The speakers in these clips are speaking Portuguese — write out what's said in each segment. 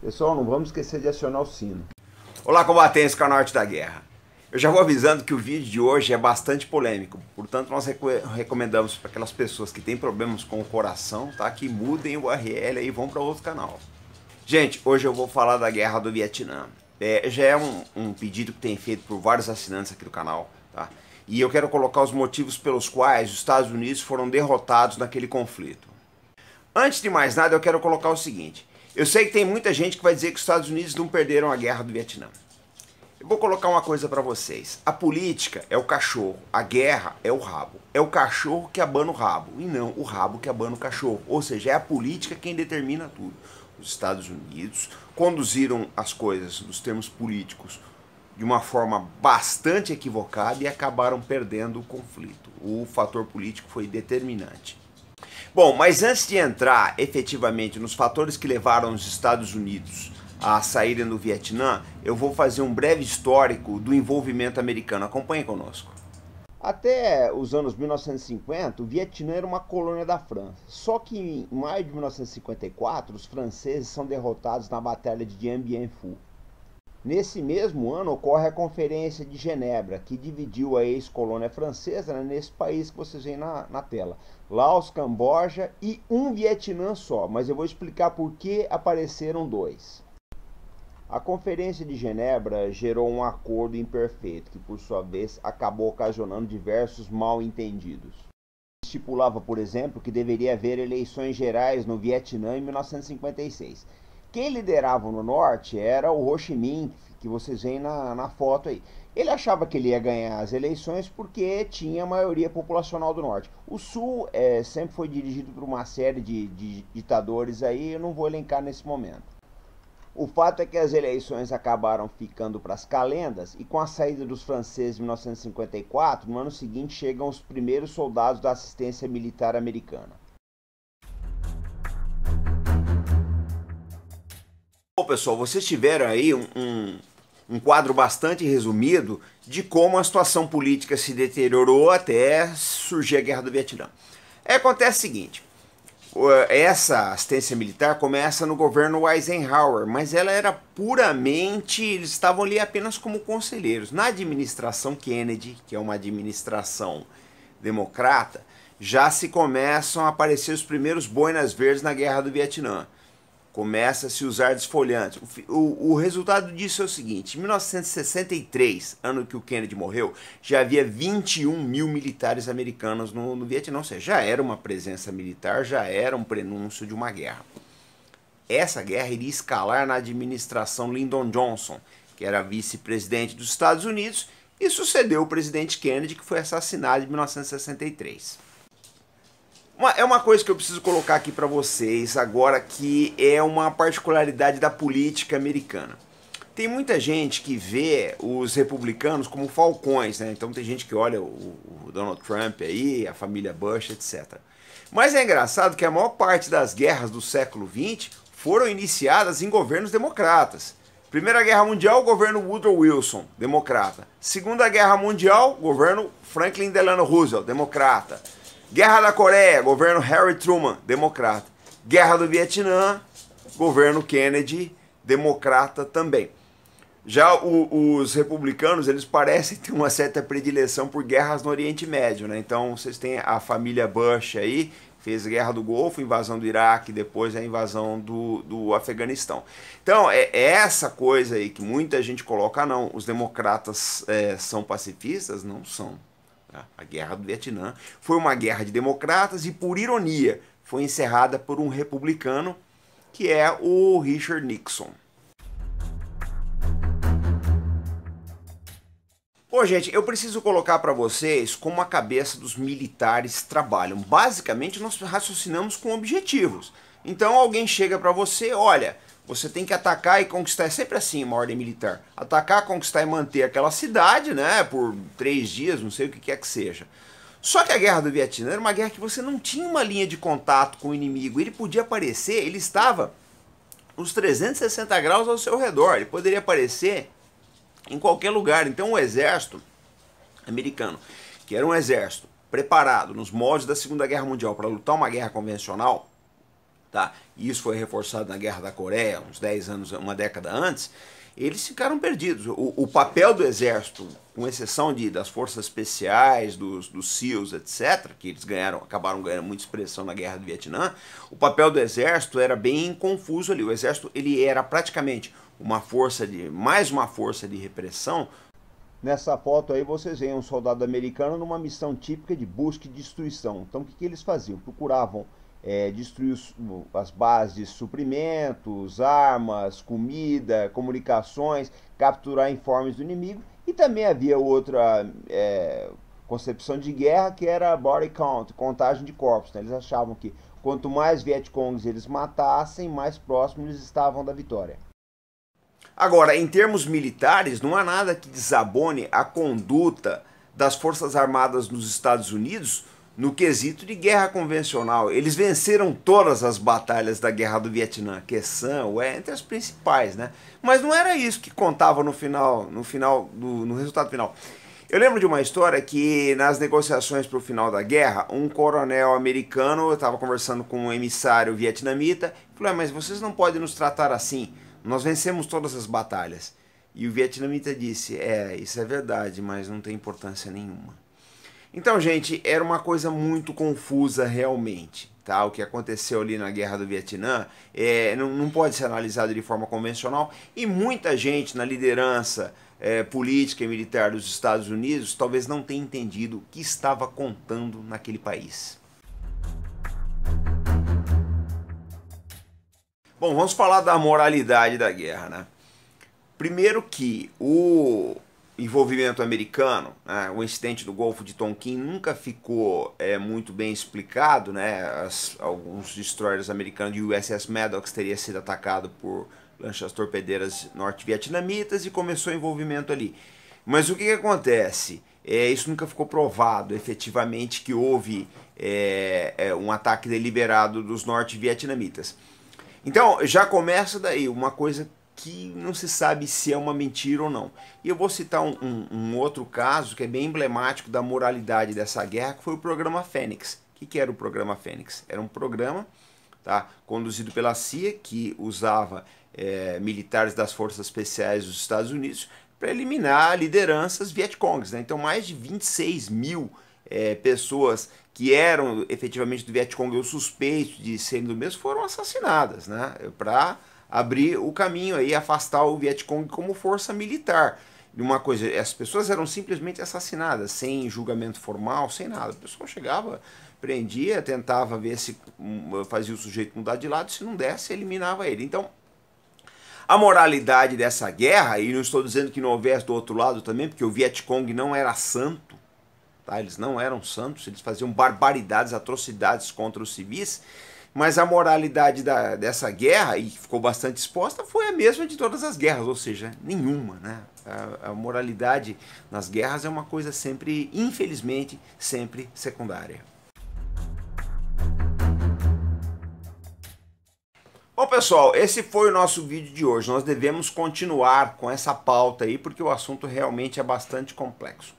Pessoal, não vamos esquecer de acionar o sino. Olá, combatentes, canal Arte da Guerra. Eu já vou avisando que o vídeo de hoje é bastante polêmico, portanto nós recomendamos para aquelas pessoas que têm problemas com o coração, tá, que mudem o URL e vão para outro canal. Gente, hoje eu vou falar da Guerra do Vietnã. Já é um pedido que tem feito por vários assinantes aqui do canal, tá? E eu quero colocar os motivos pelos quais os Estados Unidos foram derrotados naquele conflito. Antes de mais nada, eu quero colocar o seguinte. Eu sei que tem muita gente que vai dizer que os Estados Unidos não perderam a Guerra do Vietnã. Eu vou colocar uma coisa para vocês. A política é o cachorro, a guerra é o rabo. É o cachorro que abana o rabo e não o rabo que abana o cachorro. Ou seja, é a política quem determina tudo. Os Estados Unidos conduziram as coisas nos termos políticos de uma forma bastante equivocada e acabaram perdendo o conflito. O fator político foi determinante. Bom, mas antes de entrar efetivamente nos fatores que levaram os Estados Unidos a saírem do Vietnã, eu vou fazer um breve histórico do envolvimento americano. Acompanhe conosco. Até os anos 1950, o Vietnã era uma colônia da França. Só que em maio de 1954, os franceses são derrotados na Batalha de Dien Bien Phu. Nesse mesmo ano ocorre a Conferência de Genebra, que dividiu a ex-colônia francesa, né, nesse país que vocês veem na tela. Laos, Camboja e um Vietnã só, mas eu vou explicar por que apareceram dois. A Conferência de Genebra gerou um acordo imperfeito, que por sua vez acabou ocasionando diversos mal-entendidos. Estipulava, por exemplo, que deveria haver eleições gerais no Vietnã em 1956. Quem liderava no norte era o Ho Chi Minh, que vocês veem na foto aí. Ele achava que ele ia ganhar as eleições porque tinha a maioria populacional do norte. O sul sempre foi dirigido por uma série de ditadores aí, eu não vou elencar nesse momento. O fato é que as eleições acabaram ficando para as calendas e com a saída dos franceses em 1954, no ano seguinte chegam os primeiros soldados da assistência militar americana. Bom, pessoal, vocês tiveram aí um quadro bastante resumido de como a situação política se deteriorou até surgir a Guerra do Vietnã. Acontece o seguinte, essa assistência militar começa no governo Eisenhower, mas ela era puramente, eles estavam ali apenas como conselheiros. Na administração Kennedy, que é uma administração democrata, já se começam a aparecer os primeiros boinas verdes na Guerra do Vietnã. Começa a se usar desfolhantes. O resultado disso é o seguinte, em 1963, ano que o Kennedy morreu, já havia 21 mil militares americanos no Vietnã, ou seja, já era uma presença militar, já era um prenúncio de uma guerra. Essa guerra iria escalar na administração Lyndon Johnson, que era vice-presidente dos Estados Unidos, e sucedeu o presidente Kennedy, que foi assassinado em 1963. É uma coisa que eu preciso colocar aqui para vocês agora, que é uma particularidade da política americana. Tem muita gente que vê os republicanos como falcões, né? Então tem gente que olha o Donald Trump aí, a família Bush, etc. Mas é engraçado que a maior parte das guerras do século XX foram iniciadas em governos democratas. Primeira Guerra Mundial, governo Woodrow Wilson, democrata. Segunda Guerra Mundial, governo Franklin Delano Roosevelt, democrata. Guerra da Coreia, governo Harry Truman, democrata. Guerra do Vietnã, governo Kennedy, democrata também. Já os republicanos, eles parecem ter uma certa predileção por guerras no Oriente Médio, né? Então vocês têm a família Bush aí, fez a Guerra do Golfo, invasão do Iraque, depois a invasão do Afeganistão. Então é essa coisa aí que muita gente coloca, não, os democratas são pacifistas? Não são. A Guerra do Vietnã foi uma guerra de democratas e, por ironia, foi encerrada por um republicano, que é o Richard Nixon. Bom, gente, eu preciso colocar para vocês como a cabeça dos militares trabalham. Basicamente, nós raciocinamos com objetivos. Então, alguém chega para você, olha, você tem que atacar e conquistar, é sempre assim uma ordem militar. Atacar, conquistar e manter aquela cidade, né, por 3 dias, não sei o que quer que seja. Só que a Guerra do Vietnã era uma guerra que você não tinha uma linha de contato com o inimigo. Ele podia aparecer, ele estava uns 360 graus ao seu redor. Ele poderia aparecer em qualquer lugar. Então o exército americano, que era um exército preparado nos moldes da Segunda Guerra Mundial para lutar uma guerra convencional, tá? E isso foi reforçado na Guerra da Coreia, uns 10 anos, uma década antes, eles ficaram perdidos. O papel do exército, com exceção das forças especiais, dos SEALs, etc., que eles acabaram ganhando muita expressão na Guerra do Vietnã, o papel do exército era bem confuso ali. O exército ele era praticamente mais uma força de repressão. Nessa foto aí vocês veem um soldado americano numa missão típica de busca e destruição. Então o que eles faziam? Procuravam destruir as bases de suprimentos, armas, comida, comunicações, capturar informes do inimigo. E também havia outra concepção de guerra, que era body count, contagem de corpos, né? Eles achavam que quanto mais Vietcongs eles matassem, mais próximos eles estavam da vitória. Agora, em termos militares, não há nada que desabone a conduta das Forças Armadas nos Estados Unidos no quesito de guerra convencional. Eles venceram todas as batalhas da Guerra do Vietnã, Quezon, entre as principais, né? Mas não era isso que contava no resultado final. Eu lembro de uma história que nas negociações para o final da guerra, um coronel americano estava conversando com um emissário vietnamita e falou: mas vocês não podem nos tratar assim, nós vencemos todas as batalhas. E o vietnamita disse: isso é verdade, mas não tem importância nenhuma. Então, gente, era uma coisa muito confusa realmente, tá? O que aconteceu ali na Guerra do Vietnã não pode ser analisado de forma convencional, e muita gente na liderança política e militar dos Estados Unidos talvez não tenha entendido o que estava contando naquele país. Bom, vamos falar da moralidade da guerra, né? Primeiro que o envolvimento americano, né, o incidente do Golfo de Tonkin nunca ficou muito bem explicado, né? Alguns destroyers americanos de USS Maddox teria sido atacado por lanchas torpedeiras norte-vietnamitas e começou o envolvimento ali. Mas o que acontece? Isso nunca ficou provado efetivamente que houve um ataque deliberado dos norte-vietnamitas. Então já começa daí uma coisa que não se sabe se é uma mentira ou não. E eu vou citar um outro caso que é bem emblemático da moralidade dessa guerra, que foi o programa Fênix. O que era o programa Fênix? Era um programa, tá, conduzido pela CIA, que usava militares das forças especiais dos Estados Unidos para eliminar lideranças Vietcongs, né? Então mais de 26 mil pessoas que eram efetivamente do Vietcong ou suspeitos de serem do mesmo foram assassinadas, né? Para abrir o caminho aí, afastar o Vietcong como força militar. Uma coisa, as pessoas eram simplesmente assassinadas, sem julgamento formal, sem nada. A pessoa chegava, prendia, tentava ver se fazia o sujeito mudar de lado, se não desse, eliminava ele. Então, a moralidade dessa guerra, e não estou dizendo que não houvesse do outro lado também, porque o Vietcong não era santo, tá? Eles não eram santos, eles faziam barbaridades, atrocidades contra os civis, mas a moralidade dessa guerra, e que ficou bastante exposta, foi a mesma de todas as guerras, ou seja, nenhuma, né? A moralidade nas guerras é uma coisa sempre, infelizmente, sempre secundária. Bom, pessoal, esse foi o nosso vídeo de hoje. Nós devemos continuar com essa pauta aí, porque o assunto realmente é bastante complexo.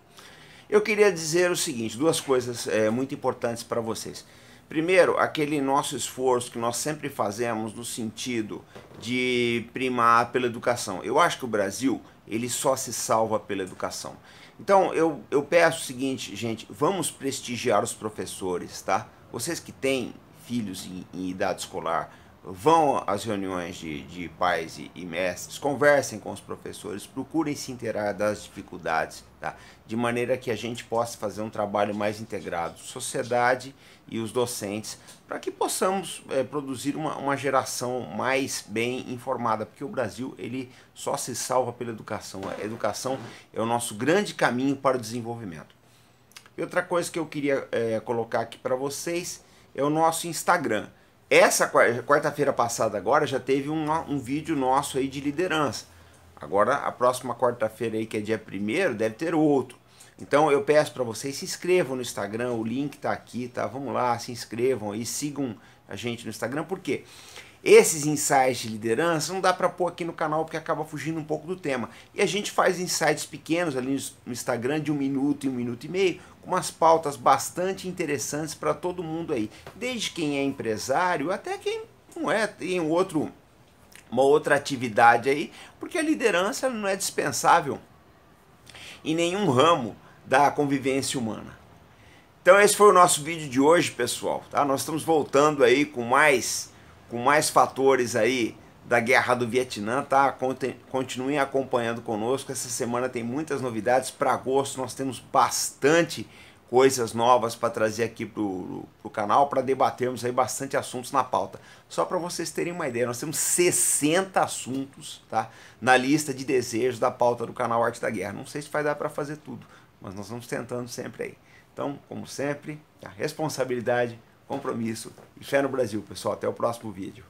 Eu queria dizer o seguinte, duas coisas muito importantes para vocês. Primeiro, aquele nosso esforço que nós sempre fazemos no sentido de primar pela educação. Eu acho que o Brasil, ele só se salva pela educação. Então, eu peço o seguinte, gente, vamos prestigiar os professores, tá? Vocês que têm filhos em idade escolar, vão às reuniões de pais e mestres, conversem com os professores, procurem se inteirar das dificuldades, tá? De maneira que a gente possa fazer um trabalho mais integrado, sociedade e os docentes, para que possamos produzir uma geração mais bem informada, porque o Brasil ele só se salva pela educação. A educação é o nosso grande caminho para o desenvolvimento. E outra coisa que eu queria colocar aqui para vocês é o nosso Instagram. Essa quarta-feira passada agora já teve um vídeo nosso aí de liderança. Agora a próxima quarta-feira aí, que é dia 1º, deve ter outro. Então eu peço para vocês, se inscrevam no Instagram, o link tá aqui, tá? Vamos lá, se inscrevam aí, sigam a gente no Instagram, por quê? Esses insights de liderança não dá para pôr aqui no canal porque acaba fugindo um pouco do tema. E a gente faz insights pequenos ali no Instagram de 1 minuto e 1 minuto e meio, com umas pautas bastante interessantes para todo mundo aí. Desde quem é empresário até quem Não é, tem uma outra atividade aí, porque a liderança não é dispensável em nenhum ramo da convivência humana. Então esse foi o nosso vídeo de hoje, pessoal, tá? Nós estamos voltando aí com mais fatores aí da Guerra do Vietnã, tá? Continuem acompanhando conosco. Essa semana tem muitas novidades. Para agosto nós temos bastante coisas novas para trazer aqui pro canal, para debatermos aí bastante assuntos na pauta. Só para vocês terem uma ideia, nós temos 60 assuntos, tá, na lista de desejos da pauta do canal Arte da Guerra. Não sei se vai dar para fazer tudo, mas nós vamos tentando sempre aí. Então, como sempre, a responsabilidade, compromisso e fé no Brasil, pessoal. Até o próximo vídeo.